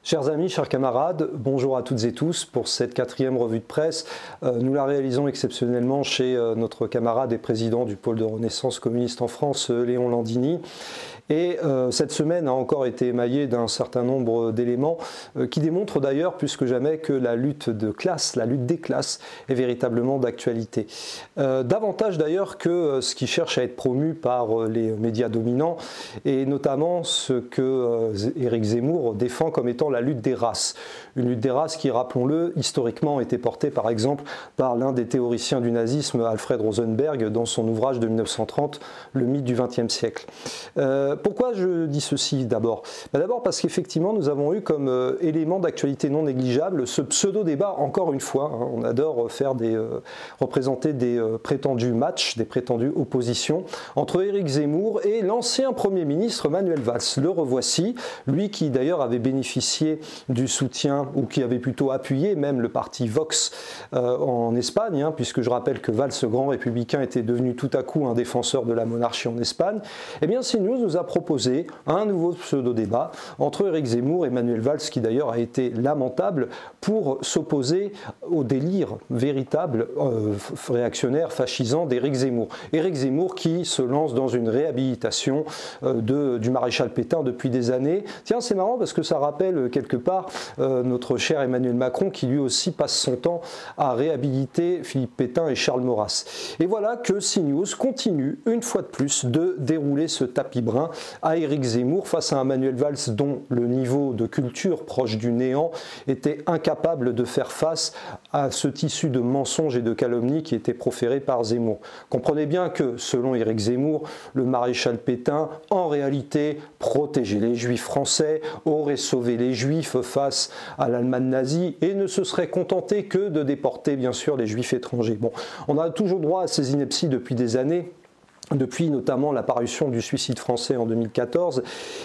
Chers amis, chers camarades, bonjour à toutes et tous pour cette quatrième revue de presse. Nous la réalisons exceptionnellement chez notre camarade et président du pôle de Renaissance communiste en France, Léon Landini. Et cette semaine a encore été émaillée d'un certain nombre d'éléments qui démontrent d'ailleurs plus que jamais que la lutte de classe, la lutte des classes est véritablement d'actualité. Davantage d'ailleurs que ce qui cherche à être promu par les médias dominants et notamment ce que Éric Zemmour défend comme étant la lutte des races. Une lutte des races qui, rappelons-le, historiquement était portée par exemple par l'un des théoriciens du nazisme, Alfred Rosenberg, dans son ouvrage de 1930, Le mythe du XXe siècle. Pourquoi je dis ceci d'abord? D'abord parce qu'effectivement nous avons eu comme élément d'actualité non négligeable ce pseudo-débat, encore une fois, hein, on adore faire représenter des prétendus matchs, des prétendues oppositions entre Éric Zemmour et l'ancien Premier ministre Manuel Valls. Le revoici, lui qui d'ailleurs avait bénéficié du soutien, ou qui avait plutôt appuyé même le parti Vox en Espagne, hein, puisque je rappelle que Valls, ce grand républicain, était devenu tout à coup un défenseur de la monarchie en Espagne. Eh bien CNews nous a proposé un nouveau pseudo-débat entre Éric Zemmour et Manuel Valls, qui d'ailleurs a été lamentable, pour s'opposer au délire véritable réactionnaire, fascisant d'Éric Zemmour. Éric Zemmour qui se lance dans une réhabilitation du maréchal Pétain depuis des années. Tiens, c'est marrant parce que ça rappelle quelque part notre cher Emmanuel Macron qui lui aussi passe son temps à réhabiliter Philippe Pétain et Charles Maurras. Et voilà que CNews continue une fois de plus de dérouler ce tapis brun à Éric Zemmour face à un Manuel Valls dont le niveau de culture proche du néant était incapable de faire face à ce tissu de mensonges et de calomnies qui était proféré par Zemmour. Comprenez bien que, selon Éric Zemmour, le maréchal Pétain, en réalité, protégeait les juifs français, aurait sauvé les juifs face à l'Allemagne nazie et ne se serait contenté que de déporter, bien sûr, les juifs étrangers. Bon, on a toujours droit à ces inepties depuis des années. Depuis notamment l'apparition du suicide français en 2014.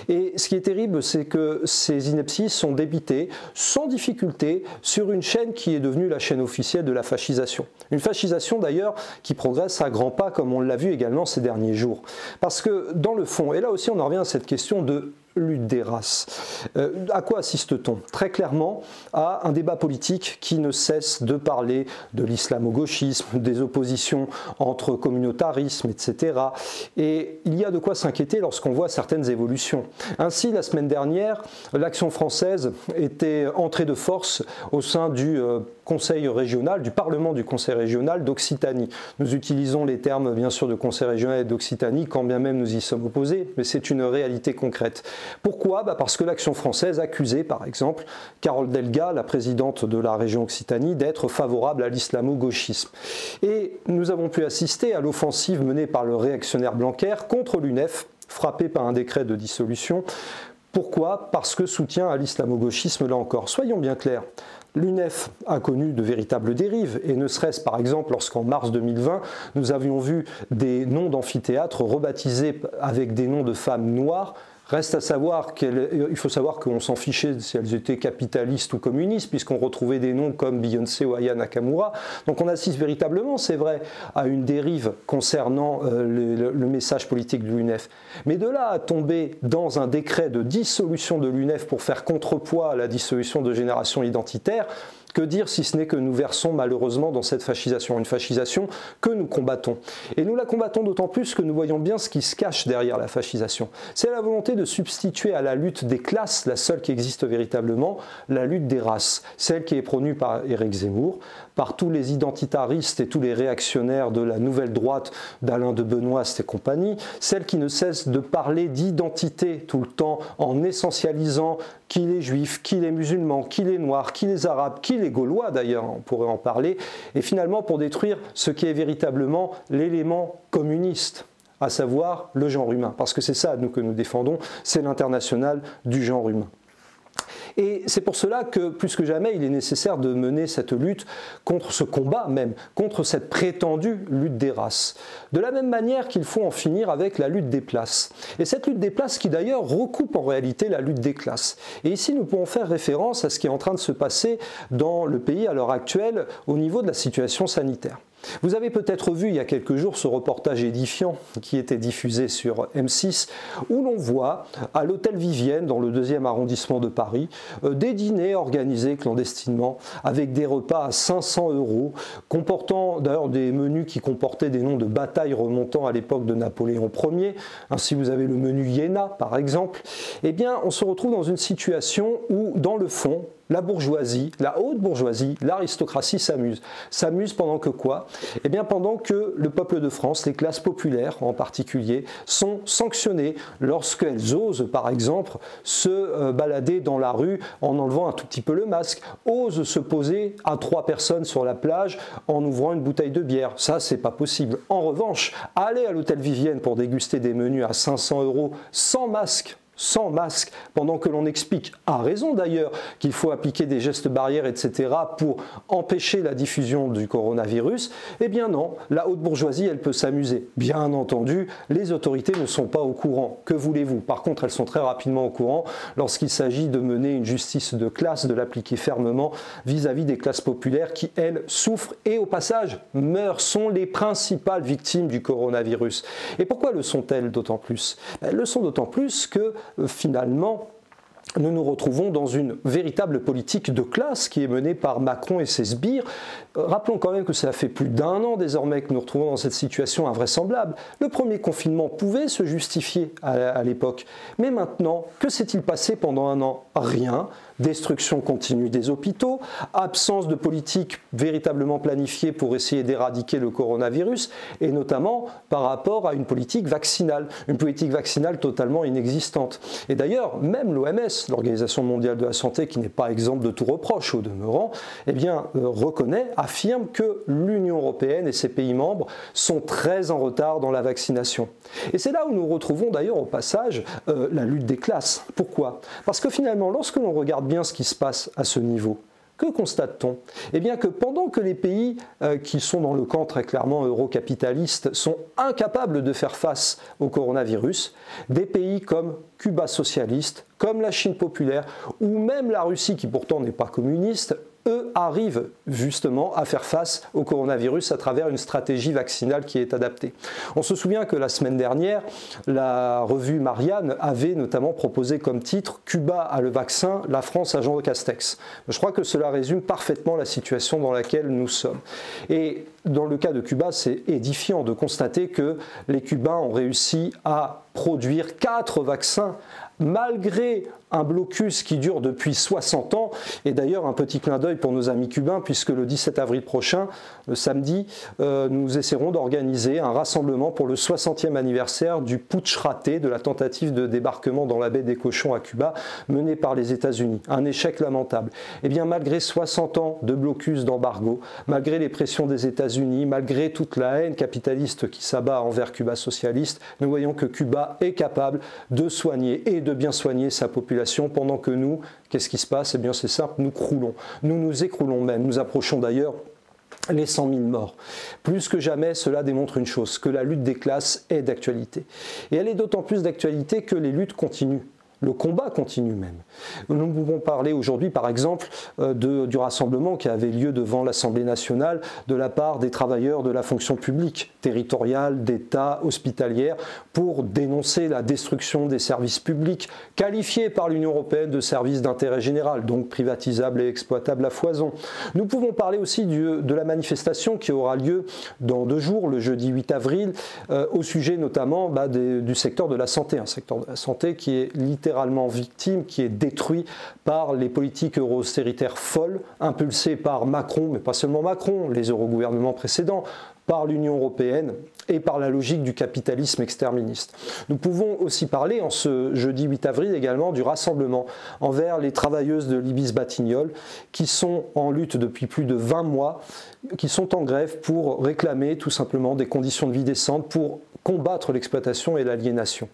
Et ce qui est terrible, c'est que ces inepties sont débitées sans difficulté sur une chaîne qui est devenue la chaîne officielle de la fascisation. Une fascisation d'ailleurs qui progresse à grands pas, comme on l'a vu également ces derniers jours. Parce que dans le fond, et là aussi on en revient à cette question de lutte des races. À quoi assiste-t-on? Très clairement à un débat politique qui ne cesse de parler de l'islamo-gauchisme, des oppositions entre communautarisme, etc. Et il y a de quoi s'inquiéter lorsqu'on voit certaines évolutions. Ainsi, la semaine dernière, l'Action française était entrée de force au sein du Conseil régional, du Parlement du Conseil régional d'Occitanie. Nous utilisons les termes, bien sûr, de Conseil régional et d'Occitanie, quand bien même nous y sommes opposés, mais c'est une réalité concrète. Pourquoi? Parce que l'Action française accusait, par exemple, Carole Delga, la présidente de la région Occitanie, d'être favorable à l'islamo-gauchisme. Et nous avons pu assister à l'offensive menée par le réactionnaire Blanquer contre l'UNEF, frappé par un décret de dissolution. Pourquoi? Parce que soutien à l'islamo-gauchisme, là encore. Soyons bien clairs. L'UNEF a connu de véritables dérives, et ne serait-ce par exemple lorsqu'en mars 2020, nous avions vu des noms d'amphithéâtres rebaptisés avec des noms de femmes noires. Reste à savoir il faut savoir qu'on s'en fichait si elles étaient capitalistes ou communistes, puisqu'on retrouvait des noms comme Beyoncé ou Aya Nakamura. Donc on assiste véritablement, c'est vrai, à une dérive concernant le message politique de l'UNEF. Mais de là à tomber dans un décret de dissolution de l'UNEF pour faire contrepoids à la dissolution de Génération Identitaire, que dire si ce n'est que nous versons malheureusement dans cette fascisation, une fascisation que nous combattons. Et nous la combattons d'autant plus que nous voyons bien ce qui se cache derrière la fascisation. C'est la volonté de substituer à la lutte des classes, la seule qui existe véritablement, la lutte des races, celle qui est prônée par Éric Zemmour, par tous les identitaristes et tous les réactionnaires de la nouvelle droite d'Alain de Benoist et compagnie, celle qui ne cesse de parler d'identité tout le temps en essentialisant qui les juifs, qui les musulmans, qui les noirs, qui les arabes, qui les gaulois d'ailleurs, on pourrait en parler, et finalement pour détruire ce qui est véritablement l'élément communiste, à savoir le genre humain, parce que c'est ça nous que nous défendons, c'est l'international du genre humain. Et c'est pour cela que, plus que jamais, il est nécessaire de mener cette lutte contre ce combat même, contre cette prétendue lutte des races. De la même manière qu'il faut en finir avec la lutte des places. Et cette lutte des places qui d'ailleurs recoupe en réalité la lutte des classes. Et ici, nous pouvons faire référence à ce qui est en train de se passer dans le pays à l'heure actuelle au niveau de la situation sanitaire. Vous avez peut-être vu il y a quelques jours ce reportage édifiant qui était diffusé sur M6 où l'on voit à l'hôtel Vivienne dans le 2e arrondissement de Paris des dîners organisés clandestinement avec des repas à 500 €, comportant d'ailleurs des menus qui comportaient des noms de batailles remontant à l'époque de Napoléon Ier. Ainsi vous avez le menu Iéna par exemple. Eh bien on se retrouve dans une situation où dans le fond la bourgeoisie, la haute bourgeoisie, l'aristocratie s'amuse. S'amuse pendant que quoi? Eh bien pendant que le peuple de France, les classes populaires en particulier, sont sanctionnées lorsqu'elles osent par exemple se balader dans la rue en enlevant un tout petit peu le masque, osent se poser à 3 personnes sur la plage en ouvrant une bouteille de bière. Ça, c'est pas possible. En revanche, aller à l'hôtel Vivienne pour déguster des menus à 500 € sans masque, pendant que l'on explique, à raison d'ailleurs, qu'il faut appliquer des gestes barrières, etc., pour empêcher la diffusion du coronavirus, eh bien non, la haute bourgeoisie, elle peut s'amuser. Bien entendu, les autorités ne sont pas au courant. Que voulez-vous? Par contre, elles sont très rapidement au courant lorsqu'il s'agit de mener une justice de classe, de l'appliquer fermement vis-à-vis des classes populaires qui, elles, souffrent et au passage meurent, sont les principales victimes du coronavirus. Et pourquoi le sont-elles d'autant plus? Elles le sont d'autant plus que finalement, nous nous retrouvons dans une véritable politique de classe qui est menée par Macron et ses sbires. Rappelons quand même que ça fait plus d'1 an désormais que nous nous retrouvons dans cette situation invraisemblable. Le premier confinement pouvait se justifier à l'époque. Mais maintenant, que s'est-il passé pendant 1 an? Rien. Destruction continue des hôpitaux, absence de politique véritablement planifiée pour essayer d'éradiquer le coronavirus, et notamment par rapport à une politique vaccinale totalement inexistante. Et d'ailleurs, même l'OMS, l'Organisation mondiale de la santé, qui n'est pas exempte de tout reproche au demeurant, eh bien, affirme que l'Union européenne et ses pays membres sont très en retard dans la vaccination. Et c'est là où nous retrouvons d'ailleurs au passage la lutte des classes. Pourquoi? Parce que finalement, lorsque l'on regarde bien ce qui se passe à ce niveau, que constate-t-on? Eh bien que pendant que les pays qui sont dans le camp très clairement euro-capitaliste sont incapables de faire face au coronavirus, des pays comme Cuba socialiste, comme la Chine populaire ou même la Russie qui pourtant n'est pas communiste, eux arrivent justement à faire face au coronavirus à travers une stratégie vaccinale qui est adaptée. On se souvient que la semaine dernière, la revue Marianne avait notamment proposé comme titre « Cuba a le vaccin, la France a Jean Castex ». Je crois que cela résume parfaitement la situation dans laquelle nous sommes. Et dans le cas de Cuba, c'est édifiant de constater que les Cubains ont réussi à produire 4 vaccins malgré un blocus qui dure depuis 60 ans. Et d'ailleurs, un petit clin d'œil pour nos amis cubains, puisque le 17 avril prochain, le samedi, nous essaierons d'organiser un rassemblement pour le 60e anniversaire du putsch raté, de la tentative de débarquement dans la baie des Cochons à Cuba, menée par les États-Unis. Un échec lamentable. Et bien, malgré 60 ans de blocus, d'embargo, malgré les pressions des États-Unis, malgré toute la haine capitaliste qui s'abat envers Cuba socialiste, nous voyons que Cuba est capable de soigner et de bien soigner sa population pendant que nous, qu'est-ce qui se passe? Eh bien c'est simple, nous croulons. Nous nous écroulons même. Nous approchons d'ailleurs les 100 000 morts. Plus que jamais, cela démontre une chose, que la lutte des classes est d'actualité. Et elle est d'autant plus d'actualité que les luttes continuent. Le combat continue même. Nous pouvons parler aujourd'hui, par exemple, du rassemblement qui avait lieu devant l'Assemblée nationale de la part des travailleurs de la fonction publique, territoriale, d'État, hospitalière, pour dénoncer la destruction des services publics, qualifiés par l'Union européenne de services d'intérêt général, donc privatisables et exploitables à foison. Nous pouvons parler aussi de la manifestation qui aura lieu dans 2 jours, le jeudi 8 avril, au sujet notamment du secteur de la santé, un secteur de la santé qui est littéralement victime, qui est détruit par les politiques euro-austéritaires folles, impulsées par Macron, mais pas seulement Macron, les eurogouvernements précédents, par l'Union européenne et par la logique du capitalisme exterministe. Nous pouvons aussi parler, en ce jeudi 8 avril également, du rassemblement envers les travailleuses de l'Ibis-Batignolles qui sont en lutte depuis plus de 20 mois, qui sont en grève pour réclamer tout simplement des conditions de vie décentes, pour combattre l'exploitation et l'aliénation.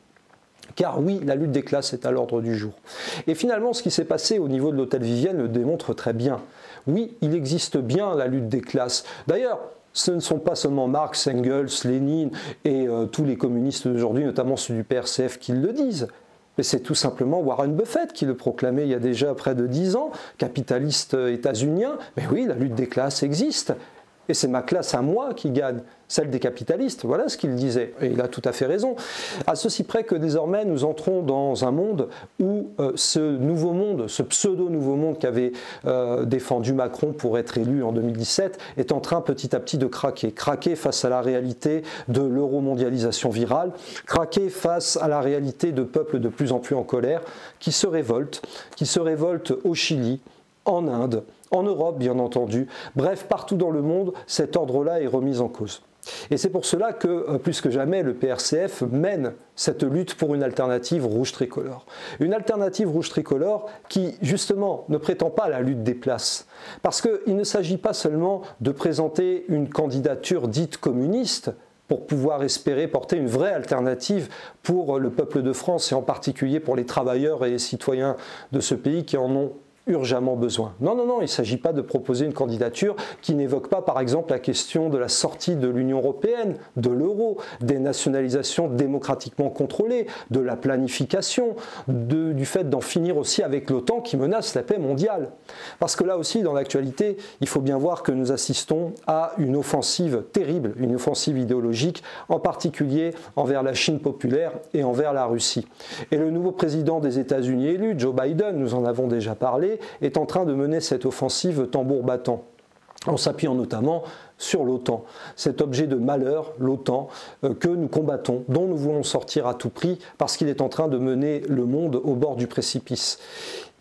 Car oui, la lutte des classes est à l'ordre du jour. Et finalement, ce qui s'est passé au niveau de l'hôtel Vivienne le démontre très bien. Oui, il existe bien la lutte des classes. D'ailleurs, ce ne sont pas seulement Marx, Engels, Lénine et tous les communistes d'aujourd'hui, notamment ceux du PRCF, qui le disent. Mais c'est tout simplement Warren Buffett qui le proclamait il y a déjà près de 10 ans, capitaliste états-unien. Mais oui, la lutte des classes existe. Et c'est ma classe à moi qui gagne, celle des capitalistes. Voilà ce qu'il disait. Et il a tout à fait raison. À ceci près que désormais, nous entrons dans un monde où ce nouveau monde, ce pseudo-nouveau monde qu'avait défendu Macron pour être élu en 2017, est en train petit à petit de craquer. Craquer face à la réalité de l'euromondialisation virale, craquer face à la réalité de peuples de plus en plus en colère, qui se révoltent au Chili, en Inde, en Europe bien entendu, bref, partout dans le monde, cet ordre-là est remis en cause. Et c'est pour cela que, plus que jamais, le PRCF mène cette lutte pour une alternative rouge tricolore. Une alternative rouge tricolore qui, justement, ne prétend pas à la lutte des places. Parce qu'il ne s'agit pas seulement de présenter une candidature dite communiste, pour pouvoir espérer porter une vraie alternative pour le peuple de France et en particulier pour les travailleurs et les citoyens de ce pays qui en ont urgemment besoin. Non, non, non, il ne s'agit pas de proposer une candidature qui n'évoque pas, par exemple, la question de la sortie de l'Union européenne, de l'euro, des nationalisations démocratiquement contrôlées, de la planification, du fait d'en finir aussi avec l'OTAN qui menace la paix mondiale. Parce que là aussi, dans l'actualité, il faut bien voir que nous assistons à une offensive terrible, une offensive idéologique, en particulier envers la Chine populaire et envers la Russie. Et le nouveau président des États-Unis élu, Joe Biden, nous en avons déjà parlé, est en train de mener cette offensive tambour battant, en s'appuyant notamment sur l'OTAN, cet objet de malheur, l'OTAN, que nous combattons, dont nous voulons sortir à tout prix, parce qu'il est en train de mener le monde au bord du précipice.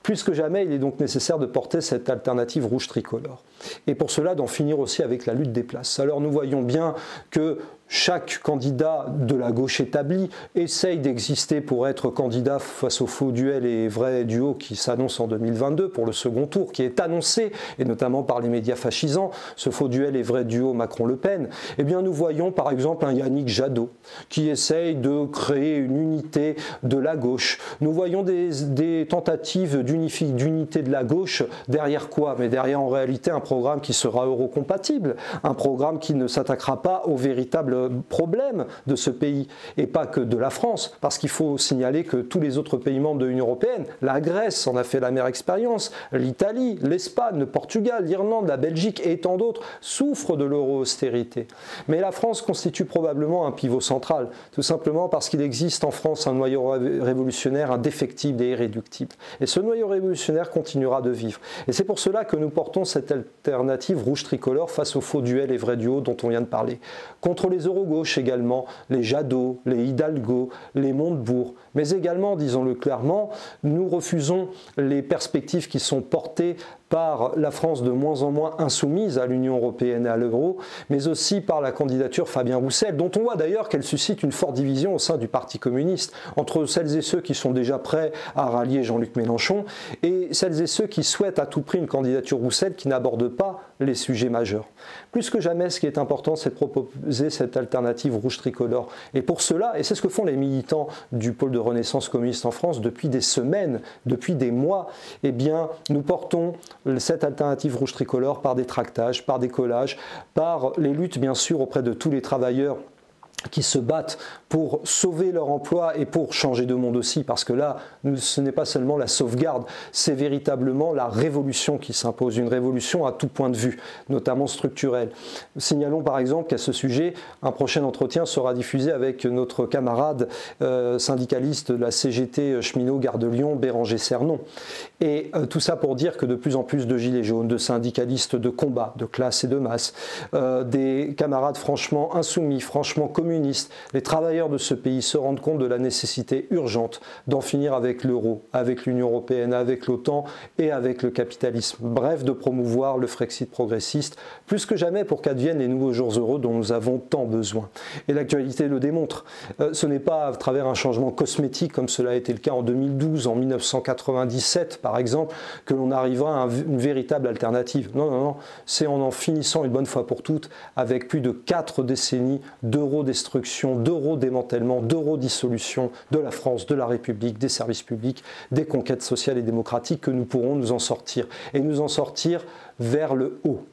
Plus que jamais, il est donc nécessaire de porter cette alternative rouge tricolore. Et pour cela, d'en finir aussi avec la lutte des places. Alors nous voyons bien que chaque candidat de la gauche établie essaye d'exister pour être candidat face au faux duel et vrai duo qui s'annonce en 2022 pour le second tour, qui est annoncé, et notamment par les médias fascisants, ce faux duel et vrai duo Macron-Le Pen. Eh bien nous voyons par exemple un Yannick Jadot qui essaye de créer une unité de la gauche. Nous voyons des tentatives d'unité de la gauche, derrière quoi? Mais derrière en réalité un programme qui sera eurocompatible, un programme qui ne s'attaquera pas aux véritables problèmes de ce pays et pas que de la France, parce qu'il faut signaler que tous les autres pays membres de l'Union européenne, la Grèce en a fait la mère expérience, l'Italie, l'Espagne, le Portugal, l'Irlande, la Belgique et tant d'autres souffrent de l'euro-austérité. Mais la France constitue probablement un pivot central, tout simplement parce qu'il existe en France un noyau révolutionnaire indéfectible et irréductible. Et ce noyau révolutionnaire continuera de vivre. Et c'est pour cela que nous portons cette alternative rouge tricolore face au faux duel et vrai duo dont on vient de parler. Contre les eurogauches également, les Jadot, les Hidalgo, les Montebourg, mais également, disons-le clairement, nous refusons les perspectives qui sont portées par la France de moins en moins insoumise à l'Union européenne et à l'euro, mais aussi par la candidature Fabien Roussel, dont on voit d'ailleurs qu'elle suscite une forte division au sein du Parti communiste, entre celles et ceux qui sont déjà prêts à rallier Jean-Luc Mélenchon, et celles et ceux qui souhaitent à tout prix une candidature Roussel qui n'aborde pas les sujets majeurs. Plus que jamais, ce qui est important, c'est de proposer cette alternative rouge tricolore. Et pour cela, et c'est ce que font les militants du pôle de Renaissance communiste en France depuis des semaines, depuis des mois, eh bien, nous portons cette alternative rouge tricolore par des tractages, par des collages, par les luttes bien sûr auprès de tous les travailleurs qui se battent pour sauver leur emploi et pour changer de monde aussi, parce que là, ce n'est pas seulement la sauvegarde, c'est véritablement la révolution qui s'impose, une révolution à tout point de vue, notamment structurelle. Signalons par exemple qu'à ce sujet, un prochain entretien sera diffusé avec notre camarade syndicaliste de la CGT cheminot Gare de Lyon, Béranger Cernon. Et tout ça pour dire que de plus en plus de gilets jaunes, de syndicalistes de combat, de classe et de masse, des camarades franchement insoumis, franchement communistes, les travailleurs de ce pays se rendent compte de la nécessité urgente d'en finir avec l'euro, avec l'Union européenne, avec l'OTAN et avec le capitalisme. Bref, de promouvoir le Frexit progressiste, plus que jamais pour qu'adviennent les nouveaux jours heureux dont nous avons tant besoin. Et l'actualité le démontre. Ce n'est pas à travers un changement cosmétique comme cela a été le cas en 2012, en 1997 par exemple, que l'on arrivera à une véritable alternative. Non, non, non, c'est en finissant une bonne fois pour toutes avec plus de 4 décennies d'euro-destruction, d'euro-démantèlement, d'euro-dissolution de la France, de la République, des services publics, des conquêtes sociales et démocratiques que nous pourrons nous en sortir. Et nous en sortir vers le haut.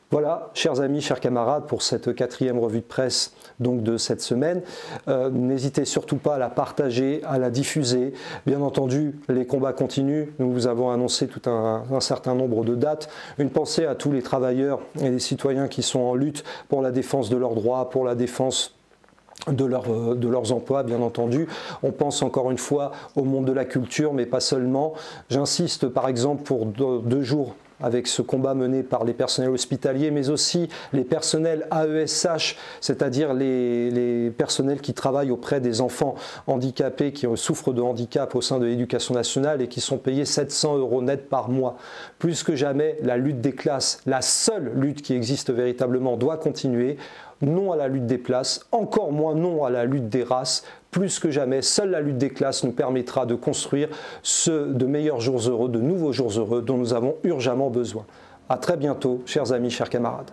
Voilà, chers amis, chers camarades, pour cette 4e revue de presse donc de cette semaine. N'hésitez surtout pas à la partager, à la diffuser. Bien entendu, les combats continuent. Nous vous avons annoncé tout un certain nombre de dates. Une pensée à tous les travailleurs et les citoyens qui sont en lutte pour la défense de leurs droits, pour la défense de leurs emplois, bien entendu. On pense encore une fois au monde de la culture, mais pas seulement. J'insiste par exemple pour 2 jours avec ce combat mené par les personnels hospitaliers, mais aussi les personnels AESH, c'est-à-dire les personnels qui travaillent auprès des enfants handicapés, qui souffrent de handicap au sein de l'éducation nationale et qui sont payés 700 € net par mois. Plus que jamais, la lutte des classes, la seule lutte qui existe véritablement, doit continuer. Non à la lutte des places, encore moins non à la lutte des races. Plus que jamais, seule la lutte des classes nous permettra de construire de meilleurs jours heureux, de nouveaux jours heureux dont nous avons urgemment besoin. À très bientôt, chers amis, chers camarades.